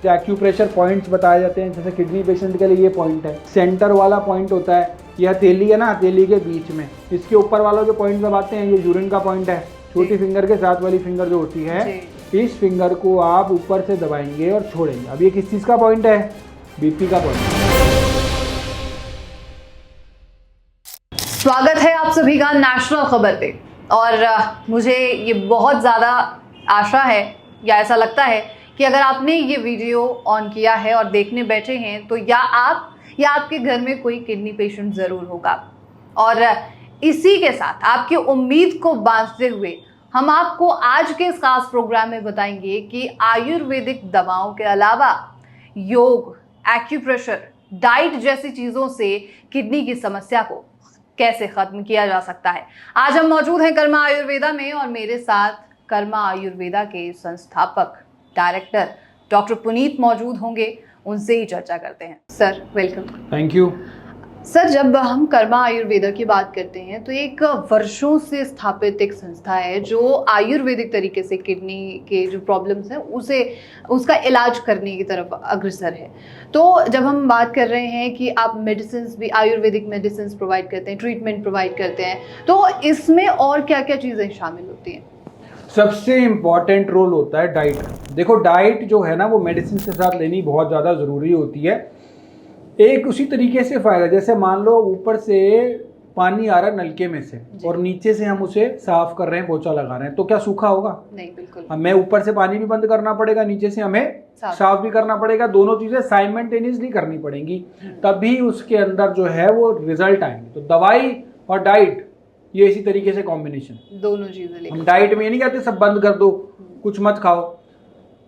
Acupressure points बताए जाते हैं, जैसे किडनी पेशेंट के लिए ये पॉइंट है, सेंटर वाला पॉइंट होता है, यह हथेली है ना, हथेली के बीच में, इसके ऊपर वाला जो पॉइंट दबाते हैं ये यूरिन का पॉइंट है। छोटी फिंगर के साथ वाली फिंगर जो होती है, इस फिंगर को आप ऊपर से दबाएंगे और छोड़ेंगे। अब ये किस चीज़ का पॉइंट है? बीपी का पॉइंट है। स्वागत है आप सभी का नेशनल खबर पे। और मुझे ये बहुत ज़्यादा आशा है या ऐसा लगता है कि अगर आपने ये वीडियो ऑन किया है और देखने बैठे हैं तो या आप या आपके घर में कोई किडनी पेशेंट ज़रूर होगा। और इसी के साथ आपकी उम्मीद को बांधते हुए हम आपको आज के इस खास प्रोग्राम में बताएंगे कि आयुर्वेदिक दवाओं के अलावा योग, एक्यूप्रेशर, डाइट जैसी चीज़ों से किडनी की समस्या को कैसे खत्म किया जा सकता है। आज हम मौजूद हैं कर्मा आयुर्वेदा में और मेरे साथ कर्मा आयुर्वेदा के संस्थापक डायरेक्टर डॉक्टर पुनीत मौजूद होंगे, उनसे ही चर्चा करते हैं। Sir welcome. Thank you. Sir, जब हम कर्मा आयुर्वेदा की बात करते हैं तो एक वर्षों से स्थापित एक संस्था है जो आयुर्वेदिक तरीके से किडनी के जो प्रॉब्लम्स हैं उसका इलाज करने की तरफ अग्रसर है। तो जब हम बात कर रहे हैं कि आप मेडिसिन भी, आयुर्वेदिक मेडिसिन प्रोवाइड करते हैं, ट्रीटमेंट प्रोवाइड करते हैं, तो इसमें और क्या क्या चीज़ें शामिल होती हैं? सबसे इम्पॉर्टेंट रोल होता है डाइट। देखो, डाइट जो है ना वो मेडिसिन के साथ लेनी बहुत ज़्यादा ज़रूरी होती है। एक उसी तरीके से फ़ायदा, जैसे मान लो ऊपर से पानी आ रहा है नलके में से और नीचे से हम उसे साफ कर रहे हैं, पोछा लगा रहे हैं, तो क्या सूखा होगा? नहीं, बिल्कुल। हमें ऊपर से पानी भी बंद करना पड़ेगा, नीचे से हमें साफ भी करना पड़ेगा। दोनों चीज़ें साइमल्टेनियसली करनी पड़ेंगी, तभी उसके अंदर जो है वो रिजल्ट आएंगे। तो दवाई और डाइट ये इसी तरीके से कॉम्बिनेशन, दोनों चीज़ें। हम डाइट में ये नहीं कहते सब बंद कर दो, कुछ मत खाओ।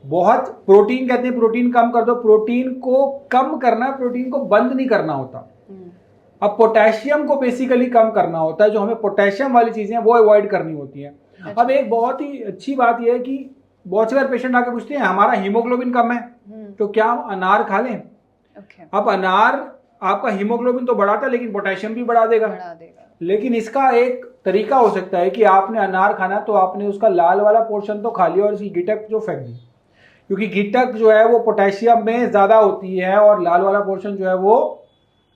बहुत प्रोटीन कहते हैं, प्रोटीन कम कर दो। प्रोटीन को कम करना, प्रोटीन को बंद नहीं करना होता। अब पोटेशियम को बेसिकली कम करना होता है, जो हमें पोटेशियम वाली चीजें वो अवॉइड करनी होती हैं। अच्छा। अब एक बहुत ही अच्छी बात यह है कि बहुत से बार पेशेंट आके पूछते हैं हमारा हीमोग्लोबिन कम है तो क्या हम अनार खा लें? अब अनार आपका हीमोग्लोबिन तो बढ़ाता है लेकिन पोटेशियम भी बढ़ा देगा। लेकिन इसका एक तरीका हो सकता है कि आपने अनार खाना तो आपने उसका लाल वाला पोर्शन तो खा लिया और इसकी गिटक जो फेंक दी, क्योंकि गिटक जो है वो पोटेशियम में ज़्यादा होती है और लाल वाला पोर्शन जो है वो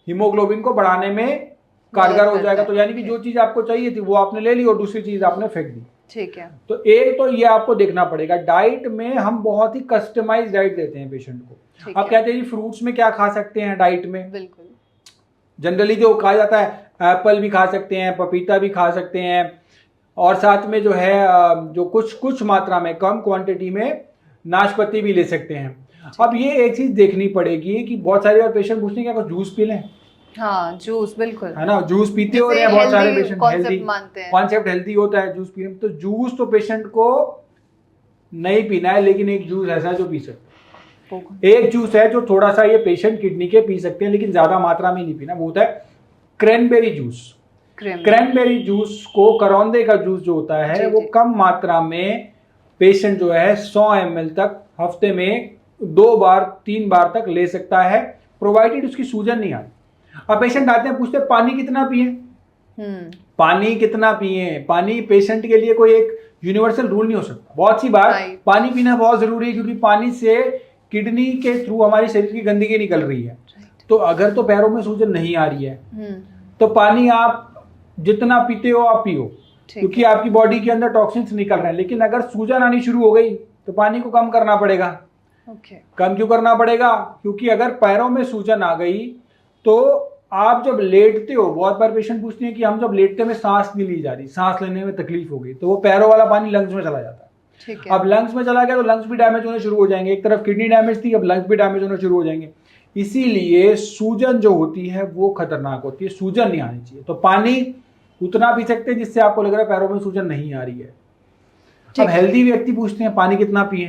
हीमोग्लोबिन को बढ़ाने में कारगर हो जाएगा। तो यानी कि जो चीज़ आपको चाहिए थी वो आपने ले ली और दूसरी चीज़ आपने फेंक दी। ठीक है। तो एक तो ये आपको देखना पड़ेगा। डाइट में हम बहुत ही कस्टमाइज डाइट देते हैं पेशेंट को। अब कहते हैं फ्रूट्स में क्या खा सकते हैं डाइट में? बिल्कुल, जनरली जो कहा जाता है एप्पल भी खा सकते हैं, पपीता भी खा सकते हैं, और साथ में जो है जो कुछ मात्रा में, कम क्वांटिटी में नाशपाती भी ले सकते हैं। अब ये एक चीज देखनी पड़ेगी कि बहुत सारे और पेशेंट पूछते हैं क्या जूस पी लें? हाँ, जूस बिल्कुल, है ना, जूस पीते हो रहे हैं बहुत सारे पेशेंट, हेल्दी कॉन्सेप्ट, हेल्दी होता है जूस पीने में। तो जूस तो पेशेंट को नहीं पीना है, लेकिन एक जूस ऐसा जो पी सकते, एक जूस है जो थोड़ा सा ये पेशेंट किडनी के पी सकते हैं लेकिन ज्यादा मात्रा में नहीं पीना, वो होता है क्रैनबेरी जूस। क्रैनबेरी जूस को, करौंदे का जूस जो होता है वो कम मात्रा में पेशेंट जो है 100 ml तक हफ्ते में 2 बार 3 बार तक ले सकता है, प्रोवाइडेड उसकी सूजन नहीं आती। अब पेशेंट आते हैं पूछते हैं पानी कितना पिए? पानी कितना पिए? पानी पेशेंट के लिए कोई एक यूनिवर्सल रूल नहीं हो सकता। बहुत सी बार पानी पीना बहुत जरूरी है क्योंकि पानी से किडनी के थ्रू हमारे शरीर की गंदगी निकल रही है। तो अगर तो पैरों में सूजन नहीं आ रही है तो पानी आप जितना पीते हो आप पियो, क्योंकि आपकी बॉडी के अंदर टॉक्सिन्स निकल रहे हैं। लेकिन अगर सूजन आनी शुरू हो गई तो पानी को कम करना पड़ेगा। कम क्यों करना पड़ेगा? क्योंकि अगर पैरों में सूजन आ गई तो आप जब लेटते हो, बहुत बार पेशेंट पूछते हैं कि हम जब लेटते में सांस नहीं ली जा रही, सांस लेने में तकलीफ हो गई, तो वो पैरों वाला पानी लंग्स में चला जाता है। अब लंग्स में चला गया तो लंग्स भी डैमेज होने शुरू हो जाएंगे। एक तरफ किडनी डैमेज थी, अब लंग्स भी डैमेज होने शुरू हो जाएंगे। इसीलिए सूजन जो होती है वो खतरनाक होती है, सूजन नहीं आनी चाहिए। तो पानी उतना पी सकते हैं जिससे आपको लग रहा है पैरों में सूजन नहीं आ रही है। अब हेल्दी व्यक्ति पूछते हैं पानी कितना पिए,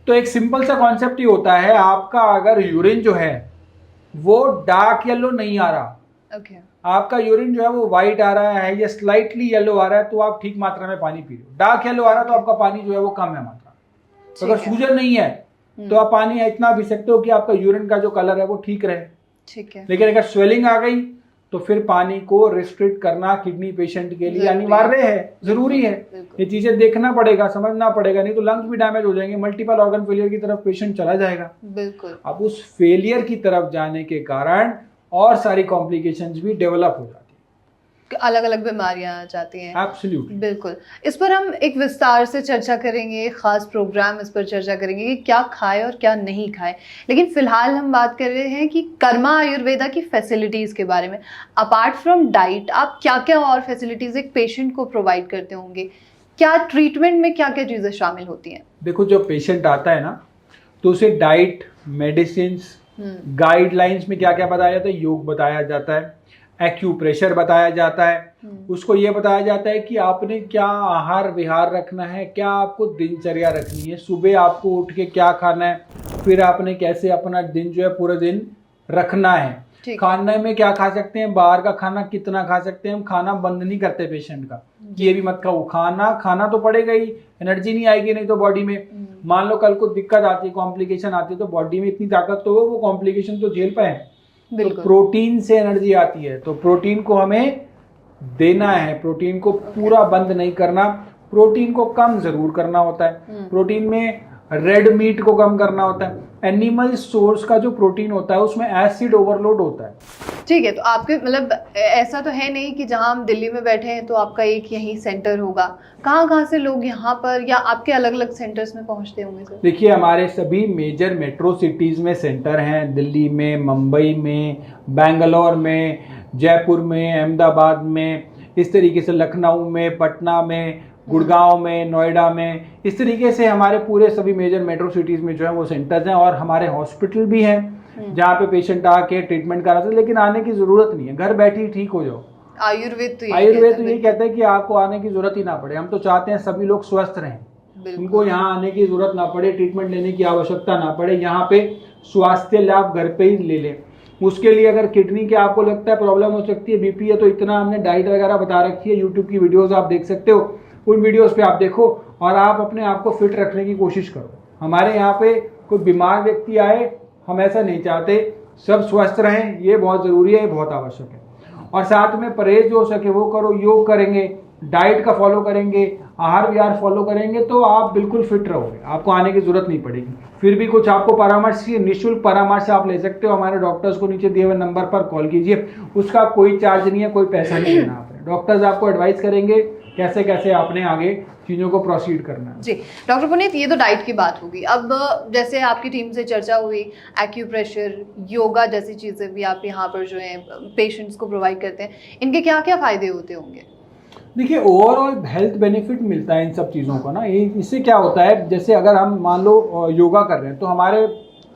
तो एक सिंपल सा कॉन्सेप्ट ही होता है, आपका अगर यूरिन जो है वो डार्क येलो नहीं आ रहा, आपका यूरिन जो है वो व्हाइट आ रहा है या स्लाइटली येलो आ रहा है, तो आप ठीक मात्रा में पानी पी रहे हो। डार्क येलो आ रहा है तो आपका पानी जो है वो कम है मात्रा। तो अगर सूजन नहीं है तो आप पानी इतना पी सकते हो कि आपका यूरिन का जो कलर है वो ठीक रहे। ठीक है। लेकिन अगर स्वेलिंग आ गई तो फिर पानी को रिस्ट्रिक्ट करना किडनी पेशेंट के लिए अनिवार्य है, जरूरी है। ये चीजें देखना पड़ेगा, समझना पड़ेगा, नहीं तो लंग्स भी डैमेज हो जाएंगे, मल्टीपल ऑर्गन फेलियर की तरफ पेशेंट चला जाएगा। बिल्कुल। अब उस फेलियर की तरफ जाने के कारण और सारी कॉम्प्लिकेशंस भी डेवलप हो जाती है, अलग अलग बीमारियां आ जाती हैं। एब्सोल्युटली। बिल्कुल, इस पर हम एक विस्तार से चर्चा करेंगे, खास प्रोग्राम इस पर चर्चा करेंगे कि क्या खाए और क्या नहीं खाए। लेकिन फिलहाल हम बात कर रहे हैं कि कर्मा आयुर्वेदा की फैसिलिटीज के बारे में। अपार्ट फ्रॉम डाइट आप क्या क्या और फैसिलिटीज एक पेशेंट को प्रोवाइड करते होंगे? क्या ट्रीटमेंट में क्या क्या चीजें शामिल होती हैं? देखो, जब पेशेंट आता है ना तो उसे डाइट, मेडिसिन, गाइडलाइंस में क्या क्या बताया जाता है, योग बताया जाता है, एक्यूप्रेशर बताया जाता है, उसको ये बताया जाता है कि आपने क्या आहार विहार रखना है, क्या आपको दिनचर्या रखनी है, सुबह आपको उठ के क्या खाना है, फिर आपने कैसे अपना दिन जो है पूरा दिन रखना है, खाने में क्या खा सकते हैं, बाहर का खाना कितना खा सकते हैं। हम खाना बंद नहीं करते पेशेंट का, ये भी मत खाओ, खाना तो पड़ेगा ही, एनर्जी नहीं आएगी नहीं तो बॉडी में। मान लो कल को दिक्कत आती है, कॉम्प्लिकेशन आती है, तो बॉडी में इतनी ताकत तो हो, वो कॉम्प्लिकेशन तो झेल पाए। तो प्रोटीन से एनर्जी आती है, तो प्रोटीन को हमें देना है, प्रोटीन को पूरा बंद नहीं करना, प्रोटीन को कम जरूर करना होता है। प्रोटीन में रेड मीट को कम करना होता है। एनिमल सोर्स का जो प्रोटीन होता है उसमें एसिड ओवरलोड होता है। ठीक है, तो आपके मतलब ऐसा तो है नहीं कि जहां हम दिल्ली में बैठे हैं तो आपका एक यही सेंटर होगा, कहाँ से लोग यहाँ पर या आपके अलग अलग सेंटर्स में पहुंचते होंगे सर? देखिए, हमारे सभी मेजर मेट्रो सिटीज में सेंटर हैं, दिल्ली में, मुंबई में, बेंगलोर में, जयपुर में, अहमदाबाद में, इस तरीके से लखनऊ में, पटना में, गुड़गांव में, नोएडा में, इस तरीके से हमारे पूरे सभी मेजर मेट्रो सिटीज में जो है वो सेंटर्स हैं। और हमारे हॉस्पिटल भी हैं जहाँ पे पेशेंट आके ट्रीटमेंट करा सकते, लेकिन आने की जरूरत नहीं है, घर बैठे ही ठीक हो जाओ। आयुर्वेद तो ये कहता है कि आपको आने की जरूरत ही ना पड़े। हम तो चाहते हैं सभी लोग स्वस्थ रहें, उनको यहाँ आने की जरूरत ना पड़े, ट्रीटमेंट लेने की आवश्यकता ना पड़े, यहाँ पे स्वास्थ्य लाभ घर पे ही ले लें। उसके लिए अगर किडनी के आपको लगता है प्रॉब्लम हो सकती है, बीपी है, तो इतना हमने डाइट वगैरह बता रखी है, यूट्यूब की वीडियोज आप देख सकते हो, उन वीडियोस पे आप देखो और आप अपने आप को फिट रखने की कोशिश करो। हमारे यहाँ पे कोई बीमार व्यक्ति आए, हम ऐसा नहीं चाहते, सब स्वस्थ रहें, ये बहुत जरूरी है, ये बहुत आवश्यक है। और साथ में परहेज जो हो सके वो करो, योग करेंगे, डाइट का फॉलो करेंगे, आहार विहार फॉलो करेंगे तो आप बिल्कुल फिट रहोगे, आपको आने की जरूरत नहीं पड़ेगी। फिर भी कुछ आपको परामर्श की निःशुल्क परामर्श आप ले सकते हो, हमारे डॉक्टर्स को नीचे दिए हुए नंबर पर कॉल कीजिए, उसका कोई चार्ज नहीं है, कोई पैसा नहीं देना आपने। डॉक्टर्स आपको एडवाइस करेंगे कैसे कैसे आपने आगे चीज़ों को प्रोसीड करना है। जी डॉक्टर पुनीत, ये तो डाइट की बात होगी। अब जैसे आपकी टीम से चर्चा हुई, एक्यूप्रेशर, योगा जैसी चीज़ें भी आप यहाँ पर जो है पेशेंट्स को प्रोवाइड करते हैं, इनके क्या क्या फ़ायदे होते होंगे? देखिए, ओवरऑल हेल्थ बेनिफिट मिलता है इन सब चीज़ों का ना। इससे क्या होता है, जैसे अगर हम मान लो योगा कर रहे हैं तो हमारे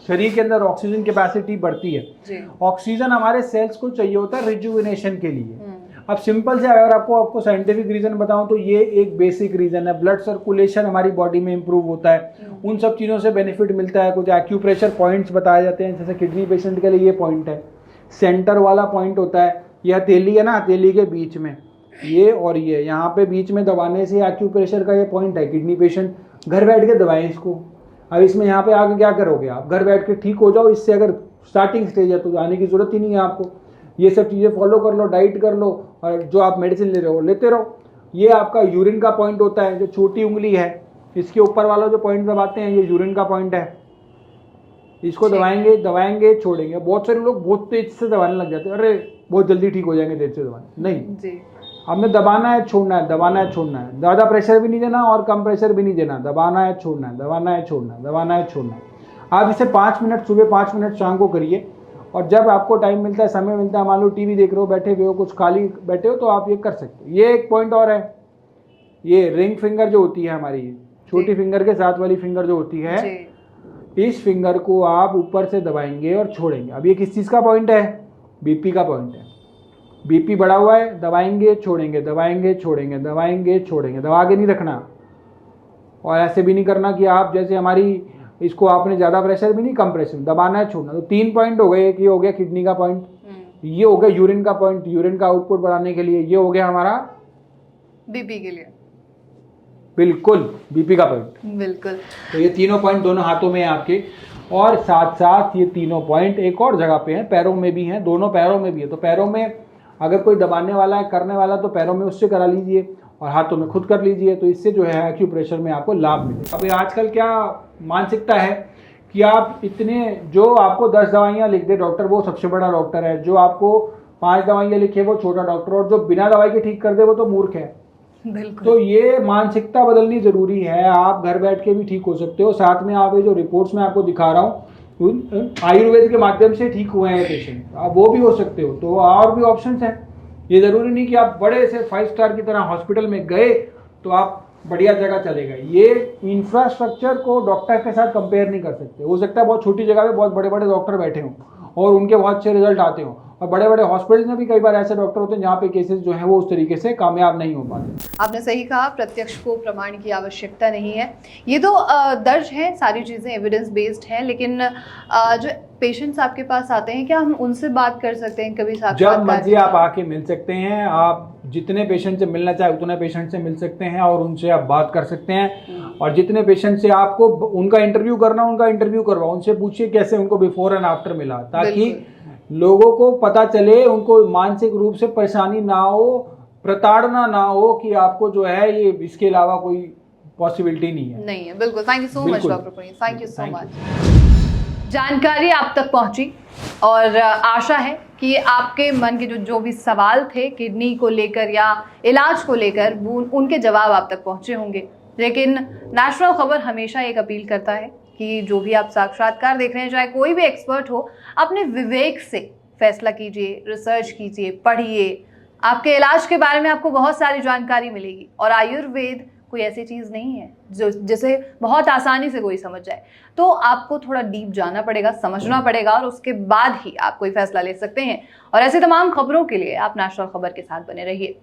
शरीर के अंदर ऑक्सीजन कैपेसिटी बढ़ती है। ऑक्सीजन हमारे सेल्स को चाहिए होता है रिजुविनेशन के लिए। अब सिंपल से अगर आपको साइंटिफिक रीजन बताऊं तो ये एक बेसिक रीजन है। ब्लड सर्कुलेशन हमारी बॉडी में इंप्रूव होता है, उन सब चीज़ों से बेनिफिट मिलता है। कुछ एक्यूप्रेशर पॉइंट्स बताए जाते हैं, जैसे किडनी पेशेंट के लिए ये पॉइंट है, सेंटर वाला पॉइंट होता है, यह हथेली है ना, हथेली के बीच में ये और ये यहाँ पे बीच में दबाने से एक्यूप्रेशर का ये पॉइंट है। किडनी पेशेंट घर बैठ के दबाएं इसको। अब इसमें यहाँ पे आगे क्या करोगे आप, घर बैठ के ठीक हो जाओ। इससे अगर स्टार्टिंग स्टेज है तो आने की जरूरत ही नहीं है आपको। ये सब चीज़ें फॉलो कर लो, डाइट कर लो, और जो आप मेडिसिन ले रहे हो लेते रहो। ये आपका यूरिन का पॉइंट होता है, जो छोटी उंगली है इसके ऊपर वाला जो पॉइंट दबाते हैं, ये यूरिन का पॉइंट है। इसको दबाएंगे छोड़ेंगे। बहुत सारे लोग बहुत तेज से दबाने लग जाते हैं, अरे बहुत जल्दी ठीक हो जाएंगे तेज से दबाने, नहीं जी। हमने दबाना है, छोड़ना है, दबाना है, छोड़ना है। ज़्यादा प्रेशर भी नहीं देना और कम प्रेशर भी नहीं देना। दबाना है, छोड़ना है, दबाना है, छोड़ना है, दबाना है, छोड़ना है। आप इसे 5 मिनट सुबह, 5 मिनट शाम को करिए। और जब आपको टाइम मिलता है, समय मिलता है, मान लो टीवी देख रहे हो, बैठे हुए हो, कुछ खाली बैठे हो, तो आप ये कर सकते हो। ये एक पॉइंट और है, ये रिंग फिंगर जो होती है हमारी, छोटी फिंगर के साथ वाली फिंगर जो होती है, इस फिंगर को आप ऊपर से दबाएंगे और छोड़ेंगे। अब ये किस चीज़ का पॉइंट है, बीपी का पॉइंट है। बीपी बढ़ा हुआ है, दबाएंगे छोड़ेंगे, दबाएंगे छोड़ेंगे, दबाएंगे छोड़ेंगे, दबा के नहीं रखना। और ऐसे भी नहीं करना कि आप जैसे हमारी इसको आपने ज़्यादा प्रेशर भी नहीं, कम प्रेशर, दबाना है, छोड़ना। तो 3 पॉइंट हो गए। एक ये हो गया किडनी का पॉइंट, ये हो गया यूरिन का पॉइंट, यूरिन का आउटपुट बढ़ाने के लिए, ये हो गया हमारा बीपी के लिए, बिल्कुल बीपी का पॉइंट, बिल्कुल। तो ये तीनों पॉइंट दोनों हाथों में है आपके, और साथ साथ ये तीनों पॉइंट एक और जगह पे हैं, पैरों में भी हैं, दोनों पैरों में भी है। तो पैरों में अगर कोई दबाने वाला है, करने वाला, तो पैरों में उससे करा लीजिए और हाथों में खुद कर लीजिए, तो इससे जो है एक्यूप्रेशर में आपको लाभ मिलेगा। अभी आजकल क्या मानसिकता है कि आप इतने, जो आपको 10 दवाइयाँ लिख दे डॉक्टर वो सबसे बड़ा डॉक्टर है, जो आपको 5 दवाइयाँ लिखे वो छोटा डॉक्टर, और जो बिना दवाई के ठीक कर दे वो तो मूर्ख है। बिल्कुल। तो ये मानसिकता बदलनी जरूरी है। आप घर बैठ के भी ठीक हो सकते हो। साथ में आप ये जो रिपोर्ट्स में आपको दिखा रहा हूँ आयुर्वेद के माध्यम से ठीक हुए हैं पेशेंट, आप वो भी हो सकते हो। तो और भी ऑप्शंस हैं। ये जरूरी नहीं कि आप बड़े से 5 स्टार की तरह हॉस्पिटल में गए तो आप बढ़िया जगह चले गए। ये इंफ्रास्ट्रक्चर को डॉक्टर के साथ कंपेयर नहीं कर सकते। हो सकता है बहुत छोटी जगह पे बहुत बड़े बड़े डॉक्टर बैठे हों और उनके बहुत अच्छे रिजल्ट आते हों, और बड़े बड़े हॉस्पिटल में भी कई बार ऐसे डॉक्टर होते हैं जहाँ पे केसेस जो है वो उस तरीके से कामयाब नहीं हो पाते। आपने सही कहा, प्रत्यक्ष को प्रमाण की आवश्यकता नहीं है। ये तो दर्ज है, सारी चीज़ें एविडेंस बेस्ड हैं, लेकिन जो पेशेंट्स आपके पास आते हैं, क्या हम उनसे बात कर सकते हैं कभी साक्षात्कार? जब मर्जी आप आके मिल सकते हैं। आप जितने पेशेंट से मिलना चाहे उतने पेशेंट से मिल सकते हैं और उनसे आप बात कर सकते हैं। और जितने पेशेंट से आपको उनका इंटरव्यू करना, उनका इंटरव्यू करवाओ, उनसे पूछिए कैसे उनको बिफोर एंड आफ्टर मिला, ताकि लोगों को पता चले, उनको मानसिक रूप से परेशानी ना हो, प्रताड़ना ना हो कि आपको जो है ये इसके अलावा कोई पॉसिबिलिटी नहीं है। बिल्कुल। Thank you so much doctor Puneet, thank you so much. जानकारी आप तक पहुंची और आशा है कि आपके मन के जो भी सवाल थे किडनी को लेकर या इलाज को लेकर, उनके जवाब आप तक पहुंचे होंगे। लेकिन नेशनल खबर हमेशा एक अपील करता है कि जो भी आप साक्षात्कार देख रहे हैं, चाहे कोई भी एक्सपर्ट हो, अपने विवेक से फैसला कीजिए, रिसर्च कीजिए, पढ़िए। आपके इलाज के बारे में आपको बहुत सारी जानकारी मिलेगी और आयुर्वेद कोई ऐसी चीज़ नहीं है जो जिसे बहुत आसानी से कोई समझ जाए। तो आपको थोड़ा डीप जाना पड़ेगा, समझना पड़ेगा, और उसके बाद ही आप कोई फैसला ले सकते हैं। और ऐसे तमाम खबरों के लिए आप नेशनल खबर के साथ बने रहिए।